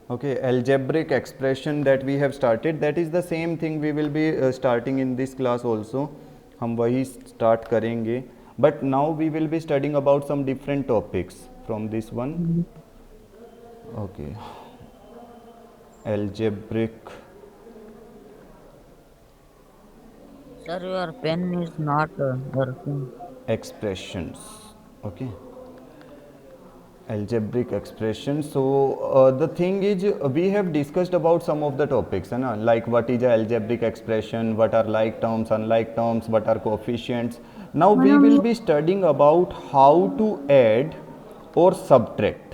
Okay, algebraic expression that we have started, that is the same thing we will be starting in this class also. हम वही start करेंगे, but now we will be studying about some different topics from this one. Okay, algebraic Sir, your pen is not working. expressions. Okay, algebraic expression. So the thing is, we have discussed about some of the topics, है ना, like what is a algebraic expression, what are like terms, unlike terms, what are coefficients. Now we will be studying about how to add और subtract.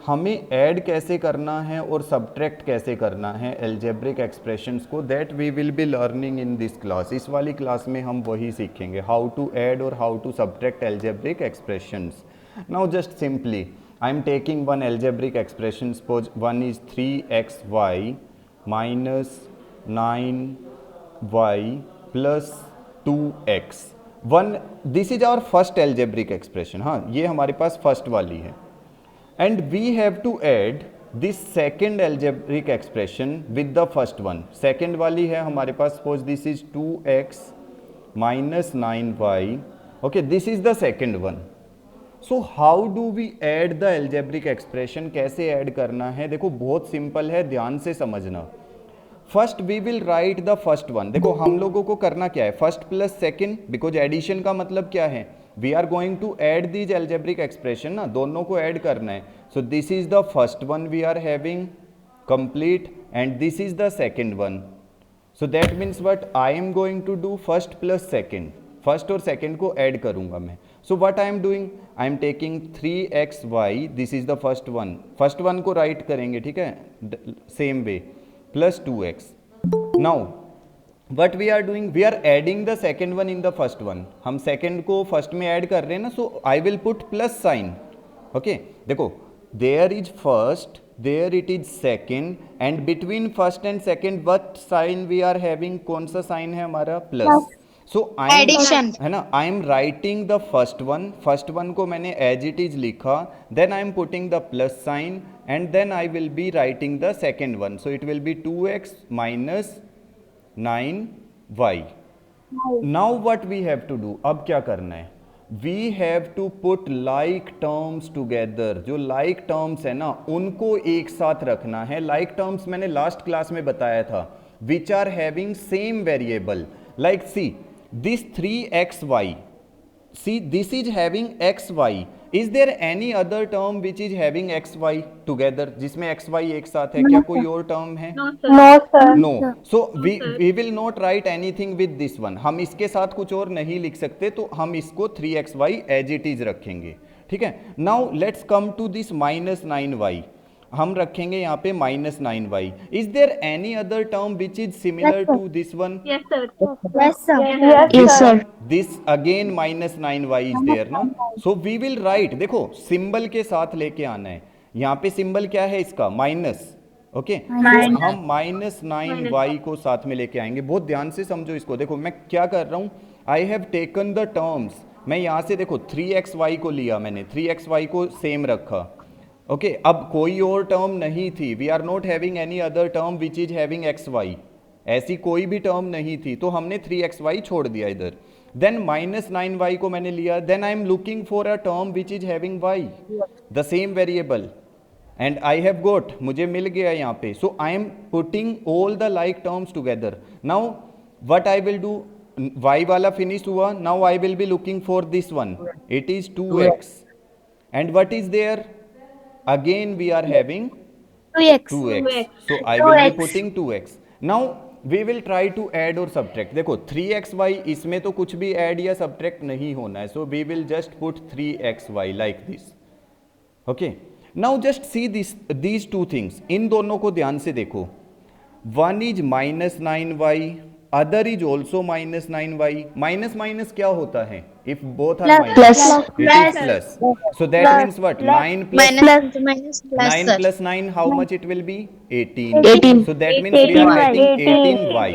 हमें add कैसे करना है और subtract कैसे करना है एल्जेब्रिक एक्सप्रेशंस को, that we will be learning in this class. इस वाली क्लास में हम वही सीखेंगे, हाउ टू ऐड और how to subtract algebraic expressions. Now just simply I am taking one algebraic expression. Suppose one is 3xy minus 9y plus 2x. One, this is our first algebraic expression. हाँ, ये हमारे पास first वाली है. And we have to add this second algebraic expression with the first one. Second वाली है हमारे पास, suppose this is 2x minus 9y. Okay, this is the second one. So how do we add the algebraic expression? कैसे add करना है? देखो बहुत simple है, ध्यान से समझना. First we will write the first one. देखो हम लोगों को करना क्या है, first plus second, because addition का मतलब क्या है, we are going to add these algebraic expression ना, दोनों को ऐड करना है. So this is the first one we are having complete and this is the second one. So that means what I am going to do, first plus second, first और second को add करूंगा मैं. So what I am doing, I am taking 3xy, this is the first one, first one को write करेंगे, ठीक है, same way, plus 2x. Now what we are doing, we are adding the second one in the first one. हम second को first में add कर रहे हैं ना, so I will put plus sign. Okay, देखो there is first, there it is second, and between first and second what sign we are having, कौन सा sign है हमारा, plus. So I am addition. है ना, I am writing the first one, first one को मैंने as it is लिखा, then I am putting the plus sign and then I will be writing the second one. So it will be 2x minus 9y. Now what we have to do, अब क्या करना है, we have to put like terms together. जो like terms है ना उनको एक साथ रखना है. लाइक टर्म्स मैंने लास्ट क्लास में बताया था, which are having same variable. Like see this 3xy, see this is having xy, is there any other term which is having xy together, जिसमें xy एक साथ है, क्या कोई और टर्म है? No sir. No. So we will not write anything with this one. हम इसके साथ कुछ और नहीं लिख सकते, तो हम इसको 3xy as it is रखेंगे, ठीक है. Now let's come to this minus 9y. हम रखेंगे यहाँ पे minus 9y. Is there any other term which is similar to this one? Yes sir. Yes, sir. This again minus 9y is there ना. So we will write, देखो symbol के साथ लेके आना है. यहाँ पे सिंबल क्या है इसका, माइनस. ओके, तो हम माइनस 9y को साथ में लेके आएंगे. बहुत ध्यान से समझो इसको. देखो मैं क्या कर रहा हूँ, I have taken the terms. मैं यहाँ से देखो 3xy को लिया मैंने, 3xy को सेम रखा. ओके, अब कोई और टर्म नहीं थी, we are not having any other term which is having xy. ऐसी कोई भी टर्म नहीं थी, तो हमने 3xy छोड़ दिया इधर. देन माइनस 9y को मैंने लिया, then I am looking for a term which is having y, the same variable, and I have got, मुझे मिल गया यहाँ पे. So I am putting all the like terms together. Now what I will do, y वाला finish हुआ, now I will be looking for this one, it is 2x, and what is there, again we are having 2x. 2x. So I will be putting 2x. Now we will try to add or subtract. देखो 3xy, इसमें तो कुछ भी add या subtract नहीं होना है, so we will just put 3xy like this. Okay, now just see these two things. इन दोनों को ध्यान से देखो, one is minus 9y, other is also minus 9y. minus minus क्या होता है, if both are minus, it is plus. So that means what, 9 plus minus 9 sir. plus 9, how much it will be, 18. 18. So that means we are getting 18y.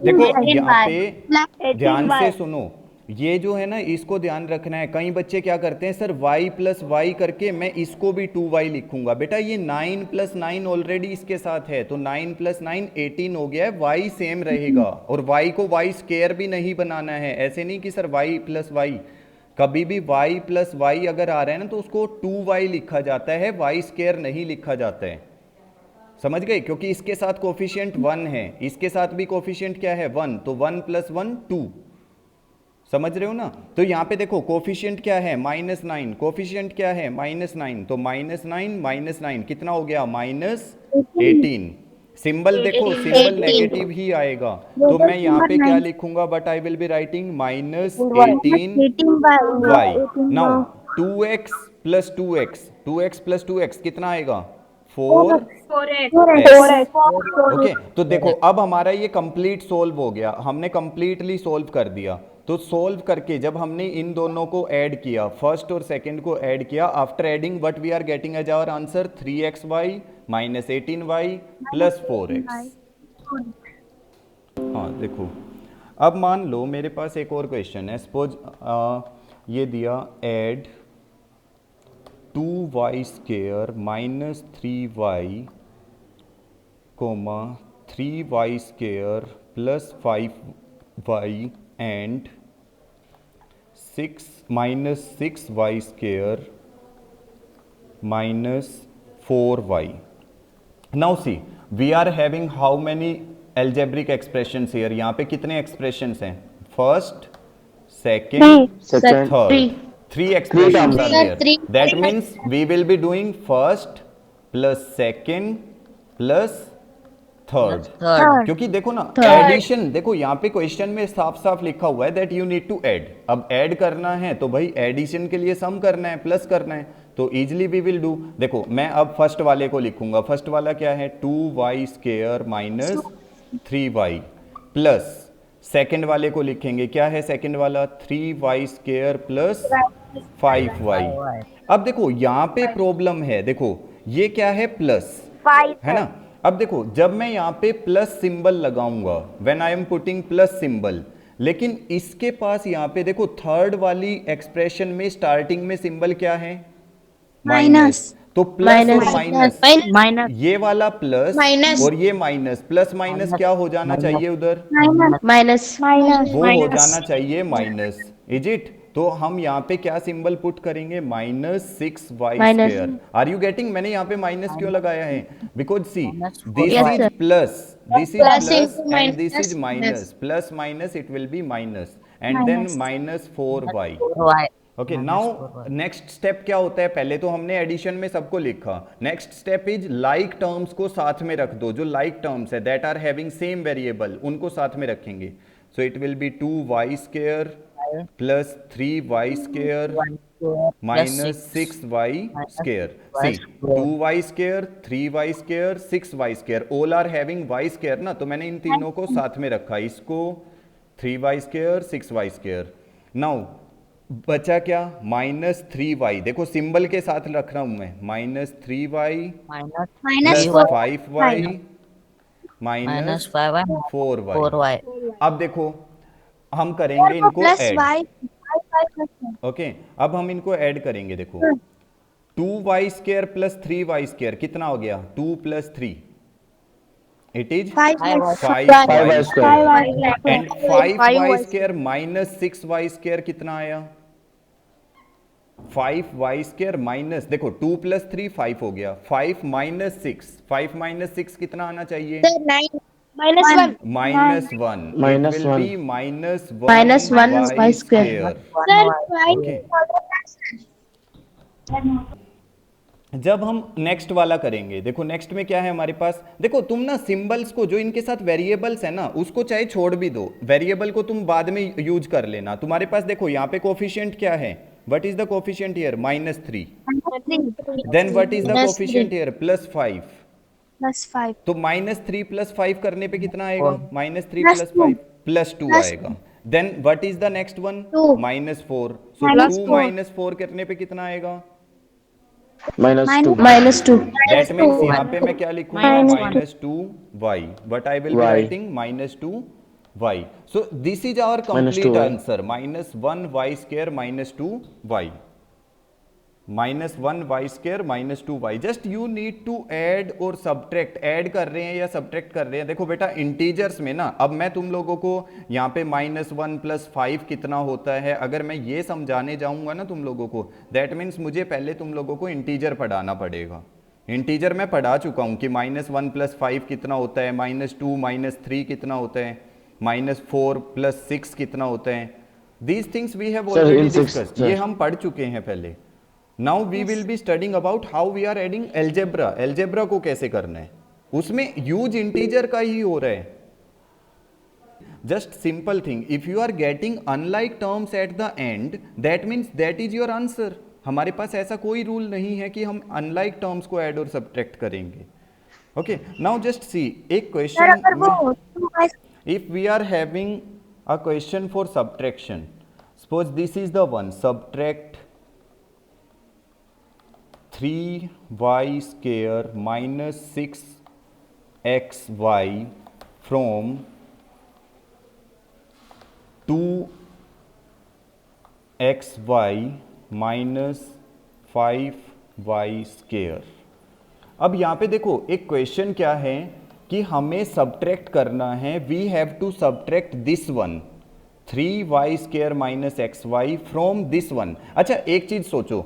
देखो यहाँ पे ध्यान से सुनो, ये जो है ना इसको ध्यान रखना है। कई बच्चे क्या करते हैं, सर y प्लस वाई करके मैं इसको भी 2y लिखूंगा। बेटा ये 9 प्लस 9 ऑलरेडी इसके साथ है, तो 9 प्लस 9 18 हो गया है, y सेम रहेगा। और y को y स्क्वायर भी नहीं बनाना है, ऐसे नहीं कि सर y प्लस वाई, कभी भी y प्लस वाई अगर आ रहा है ना तो उसको 2y लिखा जाता है, y स्क्वायर नहीं लिखा जाता है। समझ गए? क्योंकि इसके साथ कोफिशिएंट 1 है, इसके साथ भी कोफिशिएंट क्या है 1, तो 1 प्लस 1 2। समझ रहे हो ना? तो यहाँ पे देखो कोफिशिएंट क्या है -9, कोफिशिएंट क्या है -9, तो -9 कितना हो गया -18। सिंबल देखो, सिंबल नेगेटिव ही आएगा, तो मैं यहाँ पे क्या लिखूंगा, but I will be writing -18y। Now 2x plus 2x कितना आएगा 4x। ओके, तो देखो अब हमारा ये कंप्लीट सोल्व हो गया, हमने कंप्लीटली सोल्व कर दिया। तो सोल्व करके जब हमने इन दोनों को ऐड किया, फर्स्ट और सेकंड को ऐड किया, after adding what we are getting as our answer 3xy minus 18y plus 4x। हाँ देखो, अब मान लो मेरे पास एक और क्वेश्चन है। सपोज ये दिया add 2y square minus 3y comma 3y square plus 5y and 6y square minus 4y. Now see, we are having how many algebraic expressions here? यहाँ पे कितने expressions हैं? First, second, third. Three expressions are there. That means we will be doing first plus second plus third. क्योंकि देखो ना addition, देखो यहाँ पे क्वेश्चन में साफ साफ लिखा हुआ है that you need to add. अब ऐड करना है तो भाई एडिशन के लिए सम करना है, प्लस करना है, तो इजिली वी विल डू। देखो मैं अब फर्स्ट वाले को लिखूंगा, फर्स्ट वाला क्या है 2y square minus 3y plus second वाले को लिखेंगे, क्या है सेकेंड वाला 3y स्क्वायर प्लस 5y। अब देखो यहाँ पे प्रॉब्लम है, देखो ये क्या है प्लस है ना। अब देखो जब मैं यहाँ पे प्लस सिंबल लगाऊंगा, when I am putting plus symbol, लेकिन इसके पास यहाँ पे देखो थर्ड वाली एक्सप्रेशन में स्टार्टिंग में सिंबल क्या है माइनस, तो प्लस और माइनस, ये वाला प्लस और ये माइनस, प्लस माइनस क्या हो जाना चाहिए उधर माइनस, वो हो जाना चाहिए माइनस, इज इट। तो हम यहाँ पे क्या सिंबल पुट करेंगे -6y square. Are you getting? मैंने यहाँ पे माइनस क्यों लगाया है? Because see this is plus, this is plus and this is minus, plus minus it will be minus and then -4y। Okay, now next step क्या होता है? पहले तो हमने एडिशन में सबको लिखा, next step is like terms को साथ में रख दो, जो लाइक टर्म्स है that are having same variable उनको साथ में रखेंगे। So it will be 2y square plus 3y square minus 6y square. See 2y square 3y square 6y square all are having y square ना, तो मैंने इन तीनों को साथ में रखा, इसको 3y square 6y square. Now बचा क्या -3y, देखो सिंबल के साथ रख रहा हूं मैं, -3y plus 5y minus 4y। अब देखो हम करेंगे इनको ऐड। ओके, अब हम इनको ऐड करेंगे। देखो 2y square plus 3y square कितना हो गया 2 plus 3, it is 5y square and 5y square minus 6y square कितना आया 5y स्क्वायर माइनस, देखो 2 प्लस 3 5 हो गया, 5 माइनस 6, 5 माइनस 6 कितना आना चाहिए -1 will be -1 y square। Okay। जब हम नेक्स्ट वाला करेंगे, देखो नेक्स्ट में क्या है हमारे पास, देखो तुम ना सिंबल्स को जो इनके साथ वेरिएबल्स है ना उसको चाहे छोड़ भी दो, वेरिएबल को तुम बाद में यूज कर लेना। तुम्हारे पास देखो यहाँ पे कोफिशिएंट क्या है, what is the coefficient here -3, then what is the coefficient here +5, तो -3 + 5 करने पे कितना आएगा -3 + 5 +2 आएगा। Then what is the next one -4, so 2 - 4 करने पे कितना आएगा -2। दैट मींस यहाँ पे मैं क्या लिखूंगा -2y, but I will be writing -2 y. So this is our Minus complete 2y. answer. Minus 1y square minus 2y. Minus 1y square minus 2y. Just you need to add और subtract. Add कर रहे हैं या subtract कर रहे हैं. देखो बेटा इंटीजर्स में ना, अब मैं तुम लोगों को यहाँ पे -1 + 5 कितना होता है अगर मैं ये समझाने जाऊंगा ना तुम लोगों को, दैट मीन्स मुझे पहले तुम लोगों को इंटीजर पढ़ाना पड़ेगा. इंटीजर मैं पढ़ा चुका हूँ कि -1 + 5 कितना होता है, -2 -3 कितना होता है, -4 + 6 कितना होता है. These things we have Sir, already in six, discussed. sir. ये हम पढ़ चुके हैं पहले. Now we will be studying about how we are adding algebra. Algebra को कैसे करना है, उसमें यूज इंटीजर का ही हो रहा है. Just simple thing, if you are getting unlike terms at the end, that means that is your answer. हमारे पास ऐसा कोई रूल नहीं है कि हम अनलाइक टर्म्स को ऐड और सब्ट्रैक्ट करेंगे. ओके, नाउ जस्ट सी एक सर अगर वो question. 2y If we are having a question for subtraction, suppose this is the one, subtract 3y square minus 6xy from 2xy minus 5y square. अब यहाँ पे देखो एक question क्या है कि हमें सब्ट्रैक्ट करना है. We have to subtract this one, 3y square minus xy from this one. अच्छा एक चीज सोचो,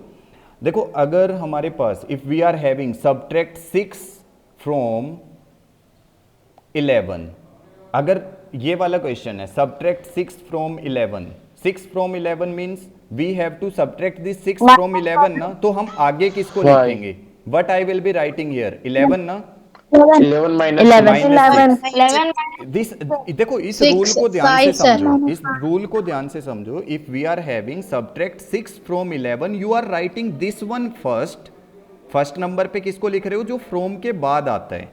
देखो अगर हमारे पास if we are having subtract 6 from 11, अगर ये वाला क्वेश्चन है subtract 6 from 11, 6 from 11 means we have to subtract this 6 from 11 ना, तो हम आगे किसको Why? लिखेंगे? What I will be writing here 11 ना, 11 minus 11 दिस. देखो इस रूल को ध्यान से समझो, इस रूल को ध्यान से समझो. If we are having subtract 6 from 11, you are writing this one first number पे किसको लिख रहे हो? जो फ्रॉम के बाद आता है.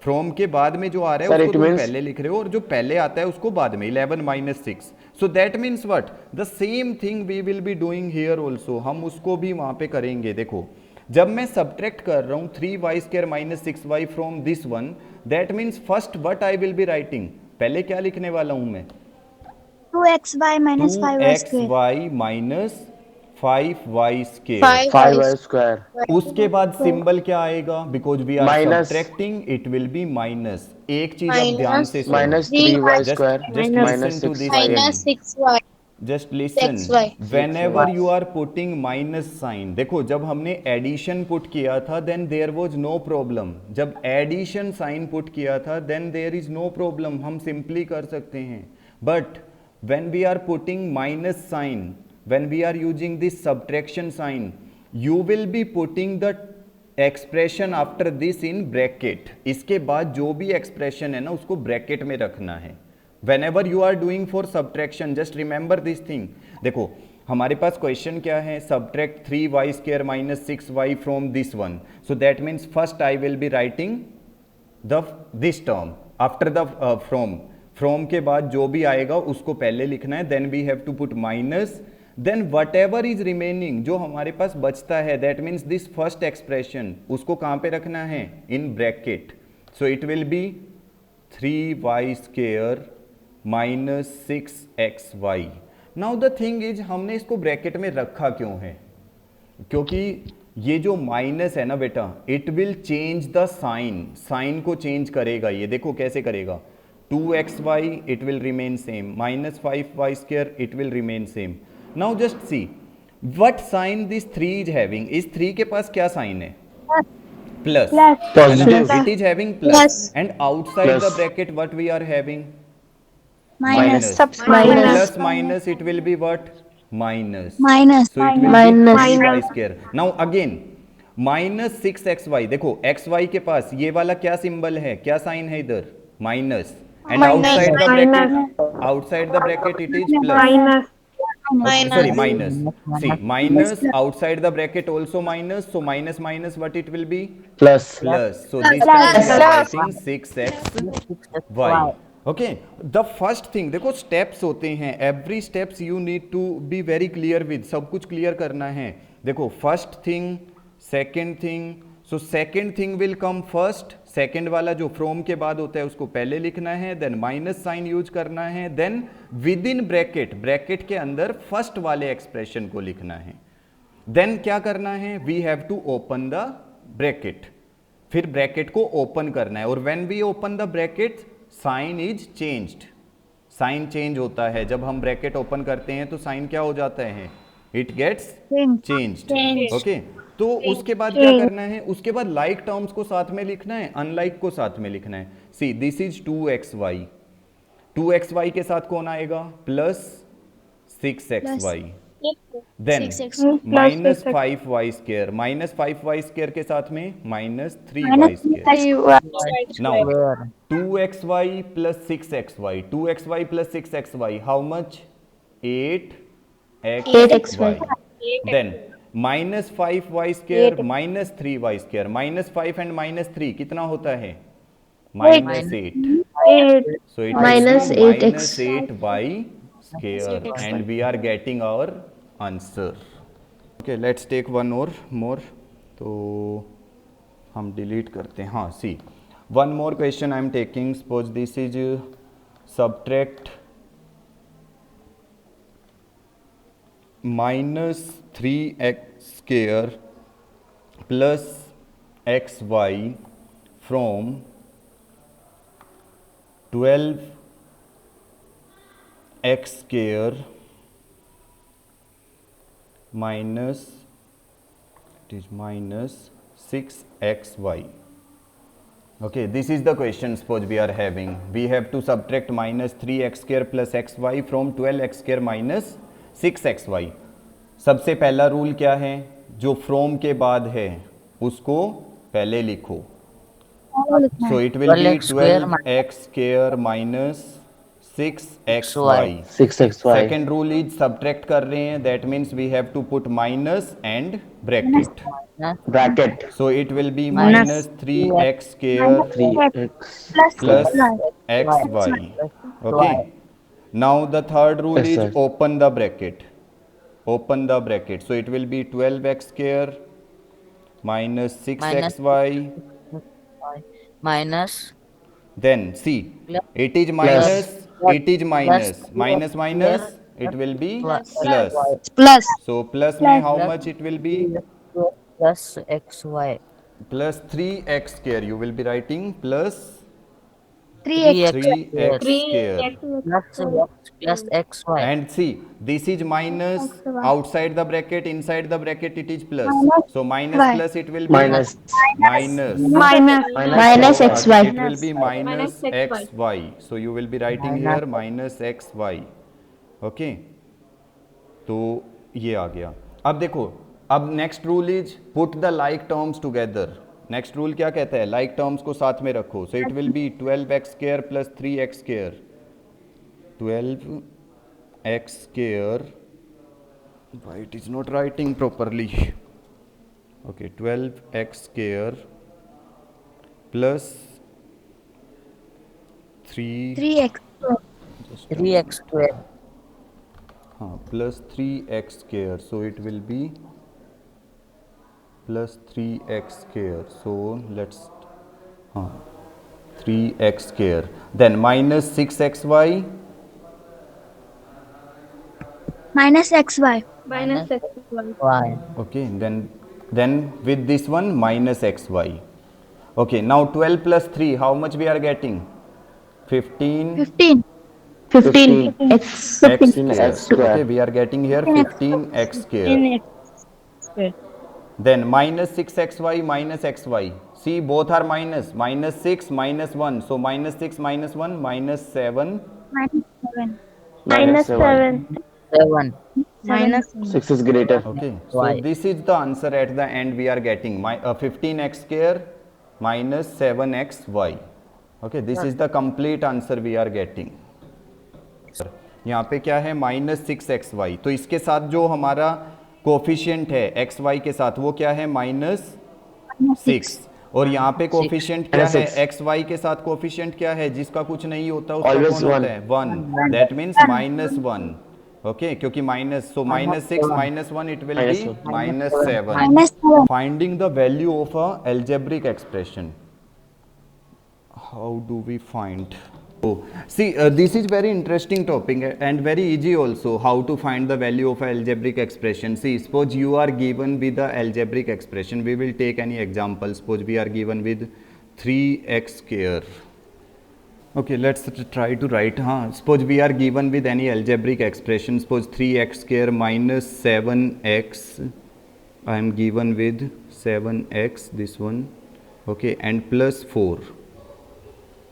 फ्रॉम के बाद में जो आ रहा है Sir, उसको it तुम means- पहले लिख रहे हो और जो पहले आता है उसको बाद में. 11 minus 6. So that means what? The same thing we will be doing here also. हम उसको भी वहां पे करेंगे. देखो जब मैं सब्ट्रैक्ट कर रहा हूं 3y square minus 6y from this one, that means first what I will be writing, पहले क्या लिखने वाला हूं मैं? 2xy minus 5y square. 2xy minus 5y square. 5y square. उसके बाद सिंबल क्या आएगा? Because we are Minus. Subtracting, it will be minus. एक चीज अब ध्यान से सुनो. Minus 3y Just- square. just Minus listen to 6y. this minus thing. 6y. Just listen, whenever you are putting minus sign, देखो जब हमने एडिशन पुट किया था then there was no problem. जब एडिशन साइन पुट किया था then there is no problem, हम simply कर सकते हैं. But when we are putting minus sign, when we are using this subtraction sign, you will be putting the expression after this in bracket. इसके बाद जो भी एक्सप्रेशन है ना उसको ब्रैकेट में रखना है. Whenever you are doing for subtraction, just remember this thing. देखो हमारे पास क्वेश्चन क्या है? subtract 3y square minus 6y from this one. So that means first I will be writing the this term after the from के बाद जो भी आएगा उसको पहले लिखना है. Then we have to put minus. Then whatever is remaining, जो हमारे पास बचता है, that means this first expression उसको कहाँ पे रखना है? In bracket. So it will be 3y square minus 6xy. Now the thing is हमने इसको ब्रैकेट में रखा क्यों है? क्योंकि ये जो माइनस है ना बेटा, it will change the sign. Sign को चेंज करेगा ये. देखो कैसे करेगा? 2xy it will remain same, minus 5y square it will remain same. Now just see what sign this 3 is having. इस 3 के पास क्या साइन है? Plus. Positive. It is having plus. And outside the Plus. Bracket what we are having? Minus. Plus minus it will be what? Minus. Minus. So it will Minus. be 3y square. Now again minus 6xy. देखो xy के पास ये वाला क्या symbol है, क्या sign है इधर? Minus. And outside the bracket, outside the bracket it is plus. Sorry, minus. See, minus outside the bracket also minus. So minus minus what it will be? Plus. Plus. So this time we are writing 6xy. Okay, the first thing, देखो steps होते हैं. Every steps you need to be very clear with. सब कुछ clear करना है. देखो first thing, second thing, so second thing will come first, second वाला जो फ्रॉम के बाद होता है उसको पहले लिखना है, देन माइनस साइन यूज करना है, then with in bracket, bracket के अंदर फर्स्ट वाले एक्सप्रेशन को लिखना है, देन क्या करना है, we have to open the bracket, फिर ब्रैकेट को ओपन करना है, और when we open the bracket sign is changed, sign change होता है, जब हम ब्रैकेट ओपन करते हैं तो साइन क्या हो जाता है, इट गेट्स चेंज्ड, ओके। तो उसके बाद क्या करना है, उसके बाद लाइक टर्म्स को साथ में लिखना है, अनलाइक को साथ में लिखना है। सी दिस इज 2xy, 2xy के साथ कौन आएगा, plus 6xy, then minus 5y square, minus 5y square के साथ में minus 3y square. Now 2xy plus 6xy, 2xy plus 6xy, how much, 8xy, then minus 5y square minus 3y square, minus 5 and minus 3 कितना होता है, minus 8, so it Minus is minus 8x. 8y square and we are getting our answer. Okay, let's take one more, तो हम delete करते हैं, हाँ see one more question I am taking, suppose this is subtract minus 3x square plus xy from 12x square minus, it is minus 6xy. Okay, this is the question suppose we are having. We have to subtract minus 3x square plus xy from 12x square minus 6xy. सबसे पहला rule क्या है, जो from के बाद है उसको पहले लिखो, so it will be 12x square minus 6xy. 6xy. Second rule is subtract कर रहे हैं, that means we have to put minus and bracket, Bracket. so it will be minus 3x square 3x. plus xy. Okay, now the third rule Yes, is sir. open the bracket, open the bracket, so it will be 12x square minus 6xy, minus then see it is minus, it is minus, minus minus it will be plus, so plus में how much it will be, plus xy plus 3x square, you will be writing plus 3x 3x square, plus xy and see this is minus outside the bracket, inside the bracket it is plus, so minus Y. plus it will be Minus. Minus xy. it will be minus xy, so you will be writing here minus xy. okay, तो ये आ गया। अब देखो, अब next rule is put the like terms together, next rule क्या कहता है, like terms को साथ में रखो, सो it will be 12x square plus 3x square, 12x square, why it is not writing properly, okay, 12x square plus 3x 3x square हाँ plus 3x square, so it will be plus 3x square, so let's हाँ 3x square, then minus 6xy, minus xy y okay, then with this one minus xy. Okay, now 12 plus 3, how much we are getting, 15 15 15 x x 15x square. square. Okay, we are getting here 15x square. Then minus 6xy minus xy. See, both are minus. Minus 6 minus 1. So minus 6 minus 1 minus 7. minus 7 7 minus 6 is greater. Okay. So Why? this is the answer at the end we are getting. 15x square minus 7xy. Okay. This is the complete answer we are getting. यहाँ पे क्या है minus 6xy, तो इसके साथ जो हमारा coefficient है xy के साथ वो क्या है माइनस 6, और यहाँ पे कोफिशिएंट क्या है xy के साथ कोफिशिएंट क्या है, जिसका कुछ नहीं होता उसका Always कौन होता one. है 1, दैट मीन्स माइनस 1, Okay, क्योंकि minus, so -6 -1 it will be -1. -7. -7. Finding the value of a algebraic expression. How do we find? Oh, see, this is very interesting topic and very easy also, how to find the value of a algebraic expression. See, suppose you are given with the algebraic expression. We will take any example. Suppose we are given with 3x square. Okay, let's try to write. Suppose we are given with any algebraic expression. Suppose 3x square minus 7x. I am given with 7x, this one. Okay, and plus 4.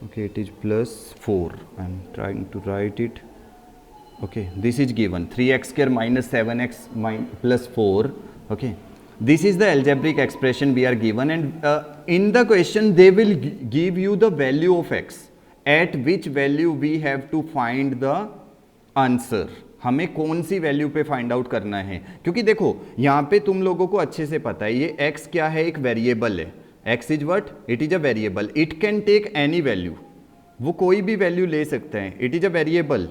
Okay, it is plus 4. I am trying to write it. Okay, this is given 3x square minus 7x plus 4. Okay, this is the algebraic expression we are given, and in the question they will give you the value of x, at which value we have to find the answer. हमें कौन सी value पे find out करना है, क्योंकि देखो यहाँ पे तुम लोगों को अच्छे से पता है ये x क्या है, एक वेरिएबल है. x is what, it is a variable. It can take any value, वो कोई भी वैल्यू ले सकते हैं. It is a variable.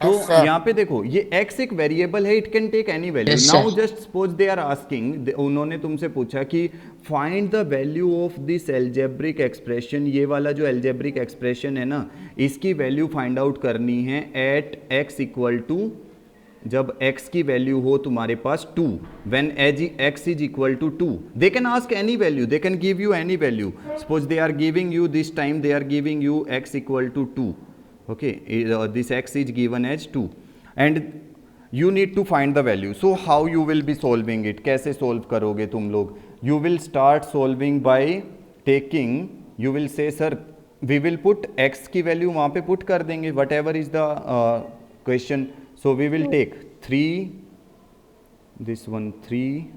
तो Yes, sir. यहाँ पे देखो ये x एक वेरिएबल है, it can take any value. Yes, now sir. Just suppose they are asking, उन्होंने तुमसे पूछा कि find the value of this algebraic expression. ये वाला जो एल्जेब्रिक एक्सप्रेशन है ना, इसकी वैल्यू फाइंड आउट करनी है एट x इक्वल टू, जब x की वैल्यू हो तुम्हारे पास 2, when x is equal to 2. They can ask any value, they can give you any value. Suppose they are giving you this time, they are giving you x equal to 2. Okay, this x is given as 2 and you need to find the value. So how you will be solving it? कैसे solve करोगे तुम लोग? You will start solving by taking, you will say sir we will put x की value वहाँ पे put कर देंगे, whatever is the question. So we will take 3, this one 3,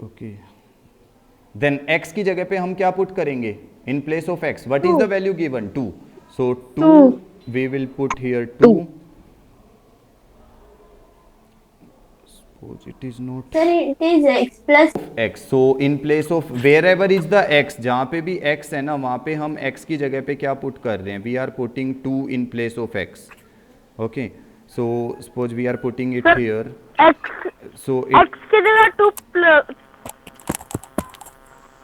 okay, then x की जगह पे हम क्या put करेंगे? In place of x, what is the value given? 2. So 2, we will put here 2. Suppose it is not Sir, it is x plus x. So in place of wherever is the x, जहाँ पे भी x है ना, वहाँ पे हम x की जगह पे क्या put कर रहे हैं? We are putting 2 in place of x. Okay. So suppose we are putting it here. x. So it, X की जगह 2 plus.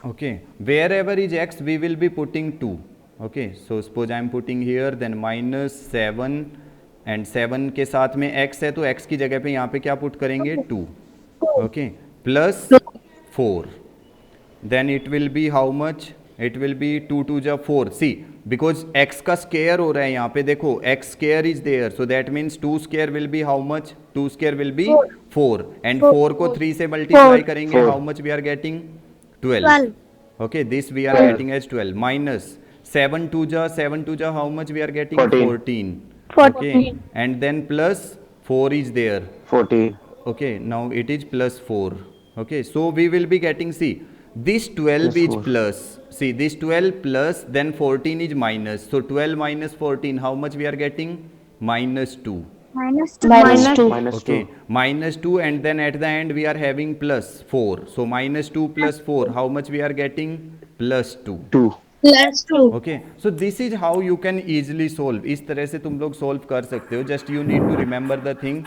okay, wherever is x we will be putting 2. Okay, so suppose I am putting here, then minus 7 and 7 के साथ में x है, तो x की जगह पे यहाँ पे क्या पुट करेंगे? 2. Okay, plus 4. Then it will be how much? It will be 2 to the 4. See, because x का square हो रहा है यहाँ पे, देखो x square is there, so that means 2 square will be how much? 2 square will be 4 and 4 को 3 से multiply करेंगे, how much we are getting? 12. Okay, this we are getting as 12 minus 7 to the how much we are getting? 14. Okay, and then plus 4 is there. 40. Okay, now it is plus 4. Okay, so we will be getting, see, this 12 Plus is 4. plus, see, this 12 plus, then 14 is minus. So 12 minus 14, how much we are getting? Minus 2. -2. Minus Okay, 2. minus 2, and then at the end we are having plus 4. So minus 2 plus 4, how much we are getting? Plus 2. 2. +2. Okay, so this is how you can easily solve. इस तरह से तुम लोग solve कर सकते हो. Just you need to remember the thing.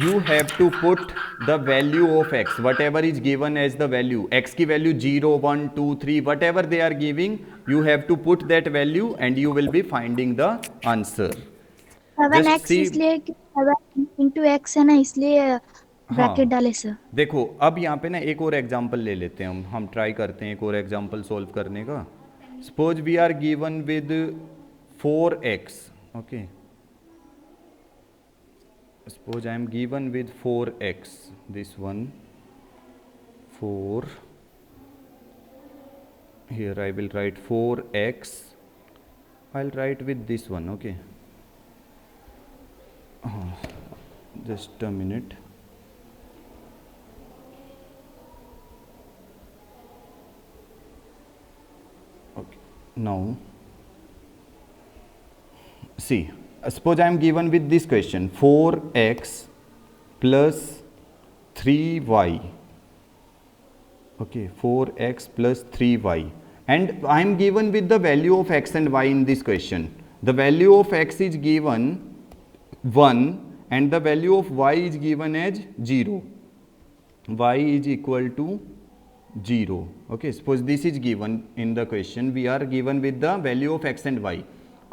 You have to put the value of x, whatever is given as the value. X की value 0, 1, 2, 3, whatever they are giving, you have to put that value and you will be finding the answer. 7x see- इसलिए कि 7 into x है ना, इसलिए bracket डाले sir. देखो अब यहाँ पे ना एक और एग्जाम्पल ले लेते हैं हम ट्राई करते हैं एक और एग्जाम्पल सोल्व करने का. Suppose we are given with 4x. Okay, suppose I am given with 4x, this one 4, here I will write 4x. I'll write with this one. Okay, just a minute. Okay, now see, suppose I am given with this question 4x plus 3y. Okay, 4x plus 3y, and I am given with the value of x and y in this question. The value of x is given 1 and the value of y is given as 0. Y is equal to 0. Okay, suppose this is given in the question. We are given with the value of x and y.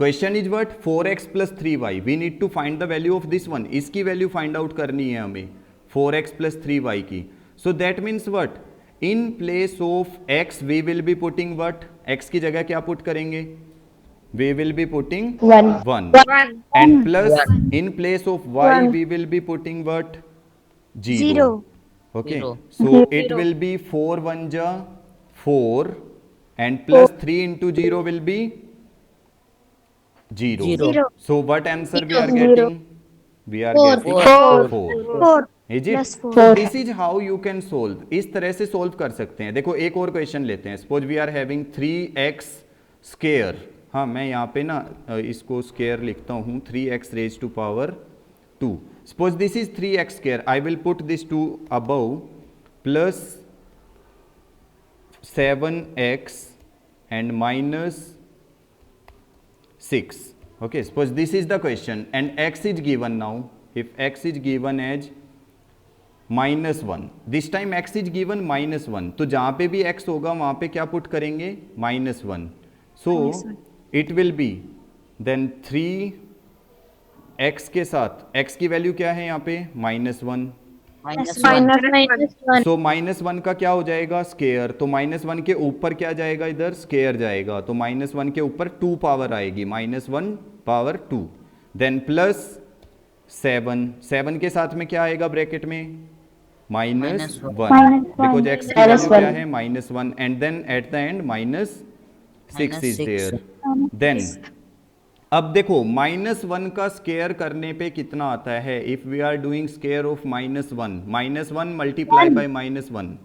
Question is what? 4x plus 3y. We need to find the value of this one. इसकी value find out करनी है हमें 4x plus 3y की. So that means what? In place of x we will be putting what? x की जगह क्या put करेंगे? We will be putting 1 and plus in place of y we will be putting what? 0. Okay, Zero. so it will be 4 1 ja 4 and plus 3 into 0 will be 0. Zero. So what answer we are getting? We are getting 4. 4 Is it? plus 4. So this is how you can solve. इस तरह से solve कर सकते हैं. देखो एक और question लेते हैं. Suppose we are having 3x square. हाँ, मैं यहाँ पे ना इसको स्केयर लिखता हूँ 3x raised to power 2. Suppose this is 3x square. I will put this 2 above plus 7x and minus 6. Okay, suppose this is the question and x is given now. If x is given as minus 1, this time x is given minus 1. तो जहाँ पे भी x होगा वहाँ पे क्या put करेंगे? minus 1. So it will be then 3x के साथ x की वैल्यू क्या है यहाँ पे? -1. सो -1 का क्या हो जाएगा? स्केयर. तो -1 के ऊपर क्या जाएगा? इधर स्केयर जाएगा. तो -1 के ऊपर 2 पावर आएगी. -1 पावर 2. देन प्लस 7 के साथ में क्या आएगा ब्रैकेट में? -1 बिकॉज x की वैल्यू क्या है? -1 and then at the end -6 is there. Then अब देखो -1 का स्केयर करने पे कितना आता है? If we are doing square of -1 multiply by -1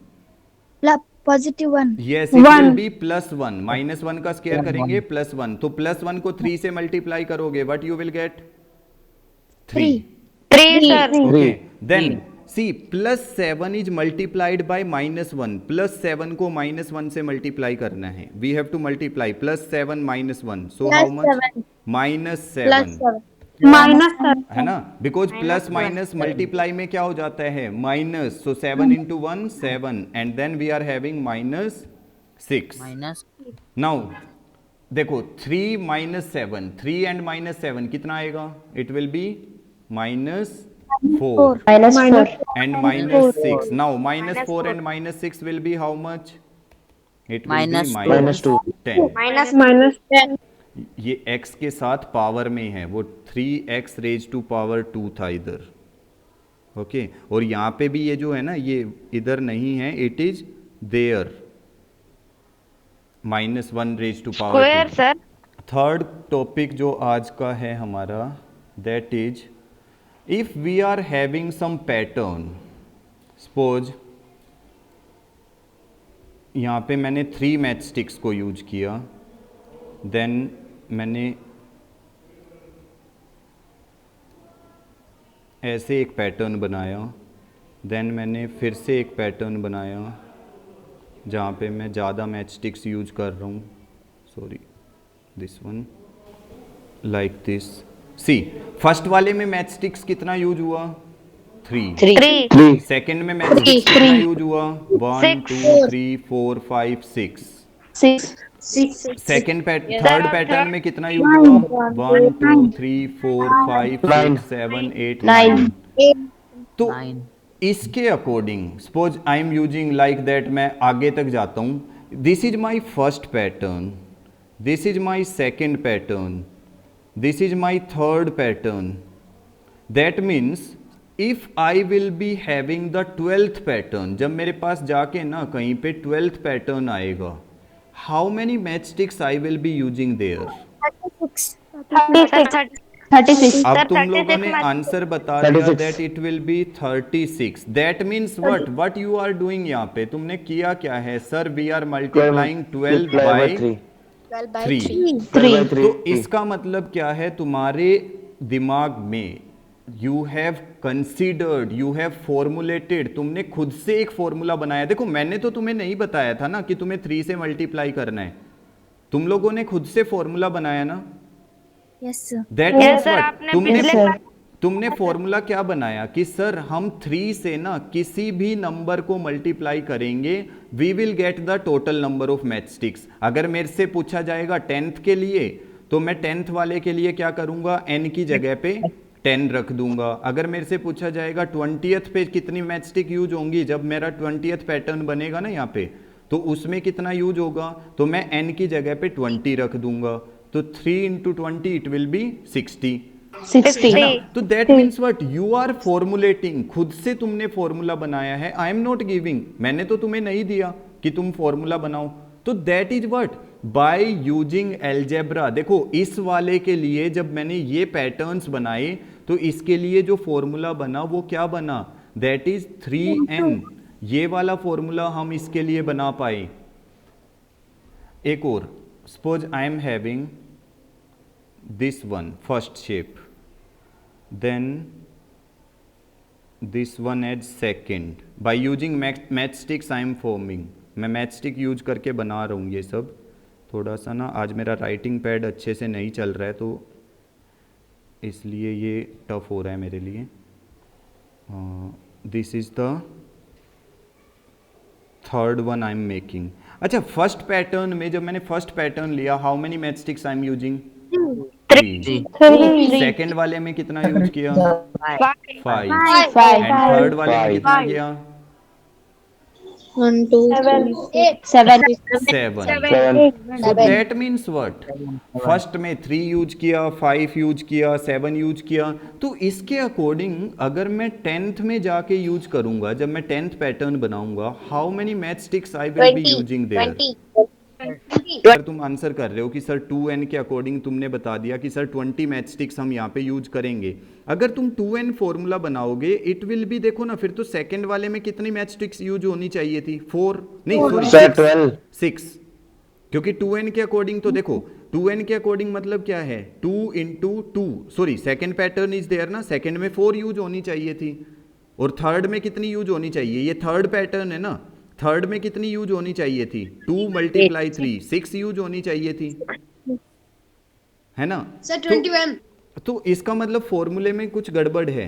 positive 1. Yes, it will be +1. -1 का स्केयर करेंगे +1. तो +1 को 3 से मल्टीप्लाई करोगे, what you will get? 3. 3 sir. Okay, then see +7 is multiplied by -1. +7 को -1 से मल्टीप्लाई करना है. We have to multiply +7 -1. So how much? -7 है ना, बिकॉज प्लस माइनस मल्टीप्लाई में क्या हो जाता है? Minus. So 7 into 1 7 and then we are having -6. Now देखो 3 - 7, 3 and -7 कितना आएगा? It will be -4 and -6. Now -4 and -6 will be how much? It will be -10. ये x के साथ पावर में है, वो 3x raised to power 2 था इधर. ओके, और यहाँ पे भी ये जो है ना, ये इधर नहीं है, it is there. -1 raised to power 2. Sir. Third topic जो आज का है हमारा, that is if we are having some pattern. Suppose यहाँ पे मैंने 3 मैच स्टिक्स को यूज किया. देन मैंने ऐसे एक पैटर्न बनाया. देन मैंने फिर से एक पैटर्न बनाया जहाँ पे मैं ज़्यादा मैच स्टिक्स यूज कर रहा हूँ. Sorry, this one like this. See, first वाले में मैच स्टिक्स कितना यूज हुआ? 3. सेकेंड में मैच स्टिक्स कितना यूज हुआ? 1 2 3 4 5 6. सेकेंड थर्ड पैटर्न में कितना यूज हुआ? 1 2 3 4 5 6 7 8 9. तो इसके according suppose I am using like that. मैं आगे तक जाता हूँ. This is my first pattern, this is my second pattern, this is my third pattern. That means if I will be having the 12th pattern, जब मेरे पास जाके ना कहीं पे 12th पैटर्न आएगा, how many matchsticks I will be using there? 36. अब तुम लोगों ने आंसर बता दिया that it will be 36. That means what you are doing यहाँ पे तुमने किया क्या है? Sir we are multiplying 12 by 3. तो इसका मतलब क्या है? तुम्हारे दिमाग में you have considered, you have formulated, तुमने खुद से एक फॉर्मूला बनाया. देखो मैंने तो तुम्हें नहीं बताया था ना कि तुम्हें 3 से मल्टीप्लाई करना है. तुम लोगों ने खुद से फॉर्मूला बनाया ना. Yes sir. That Yes, means sir, what, आपने तुमने पिछले तुमने फॉर्मूला क्या बनाया कि सर हम 3 से ना किसी भी नंबर को मल्टीप्लाई करेंगे, we will get the total number of matchsticks. अगर मेरे से पूछा जाएगा 10th के लिए तो मैं 10th वाले के लिए क्या करूंगा, n की जगह पे 10 रख दूंगा। अगर मेरे से पूछा जाएगा 20th पे कितनी मैचस्टिक यूज होंगी, जब मेरा 20th पैटर्न बनेगा ना यहाँ पे, तो उसमें कितना यूज होगा, तो मैं n की जगह पे 20 रख दूंगा। तो 3 इंटू 20 इट विल बी 60, 60 है ना। तो that means what, you are formulating, खुद से तुमने फॉर्मूला बनाया है। आई एम नॉट गिविंग, मैंने तो तुम्हें नहीं दिया कि तुम फॉर्मूला बनाओ। तो that is what, by using algebra. देखो इस वाले के लिए जब मैंने ये पैटर्न्स बनाए तो इसके लिए जो फॉर्मूला बना वो क्या बना, दैट इज 3n। ये वाला फॉर्मूला हम इसके लिए बना पाए। एक और, suppose I am having this one first shape, then this one as second, by using matchsticks I am forming। मैं मैचस्टिक यूज करके बना रहा हूँ ये सब। थोड़ा सा ना आज मेरा राइटिंग पैड अच्छे से नहीं चल रहा है तो इसलिए ये टफ हो रहा है मेरे लिए। This is the third one I am making. अच्छा, फर्स्ट पैटर्न में जब मैंने फर्स्ट पैटर्न लिया, how many matchsticks I am using, 3। Second वाले में कितना यूज किया, 5। एंड थर्ड वाले में कितना किया, 1 2 7 7। So that means what, first में 3 यूज किया, 5 यूज किया, 7 यूज किया। तो इसके अकॉर्डिंग अगर मैं 10th में जाके यूज करूंगा, जब मैं 10th पैटर्न बनाऊंगा, how many match sticks I will be using their. अगर तुम आंसर कर रहे हो कि सर 2n के अकॉर्डिंग तुमने बता दिया कि सर 20 मैच स्टिक्स हम यहाँ पे यूज करेंगे। अगर तुम 2n फॉर्मूला बनाओगे इट विल बी, देखो ना फिर तो सेकंड वाले में कितनी मैच स्टिक्स यूज होनी चाहिए थी, 4 नहीं सॉरी 6, क्योंकि 2n के अकॉर्डिंग तो देखो 2n के अकॉर्डिंग मतलब क्या है, 2 into 2, sorry second pattern is there ना, सेकेंड में 4 यूज होनी चाहिए थी, और थर्ड में कितनी यूज होनी चाहिए, ये थर्ड पैटर्न है ना, थर्ड में कितनी यूज होनी चाहिए थी, 2 मल्टीप्लाई 3, 6 यूज होनी चाहिए थी, है ना सर 21। तो इसका मतलब फॉर्मूले में कुछ गड़बड़ है।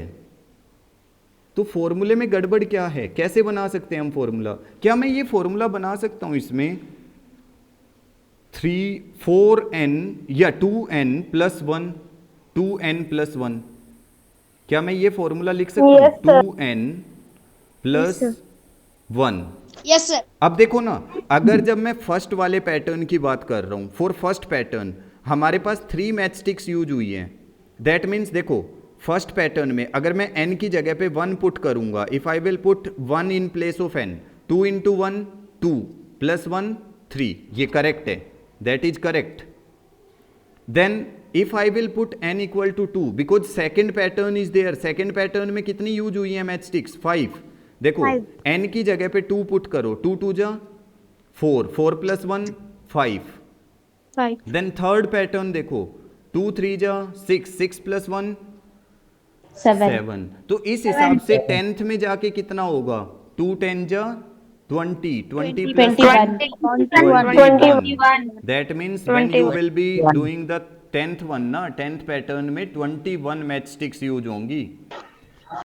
तो फॉर्मूले में गड़बड़ क्या है, कैसे बना सकते हैं हम फॉर्मूला, क्या मैं ये फॉर्मूला बना सकता हूं इसमें 4n या 2n प्लस 1, 2n प्लस 1, क्या मैं ये फॉर्मूला लिख सकता हूं, 2n प्लस 1। Yes sir. अब देखो ना, अगर जब मैं फर्स्ट वाले पैटर्न की बात कर रहा हूं, फॉर फर्स्ट पैटर्न हमारे पास 3 मैच स्टिक्स यूज हुई हैं। दैट मीन्स देखो फर्स्ट पैटर्न में अगर मैं n की जगह पे 1 पुट करूंगा, if I will put 1 in place of n, 2 into 1 2 plus 1 3, ये करेक्ट है, that is correct. Then if I will put n equal to 2, because second pattern is there, second pattern में कितनी use हुई है match sticks, 5। देखो n की जगह पे 2 पुट करो, 2 2 जा 4, 4 प्लस 1 5। देन थर्ड पैटर्न देखो, 2 3 जा 6, 6 प्लस 1 7। तो इस हिसाब से 10th में जाके कितना होगा, 2 10 जा 20, 20 plus 21। That means when you will be doing the 10th one ना, 10th पैटर्न में 21 मैच स्टिक्स यूज होंगी।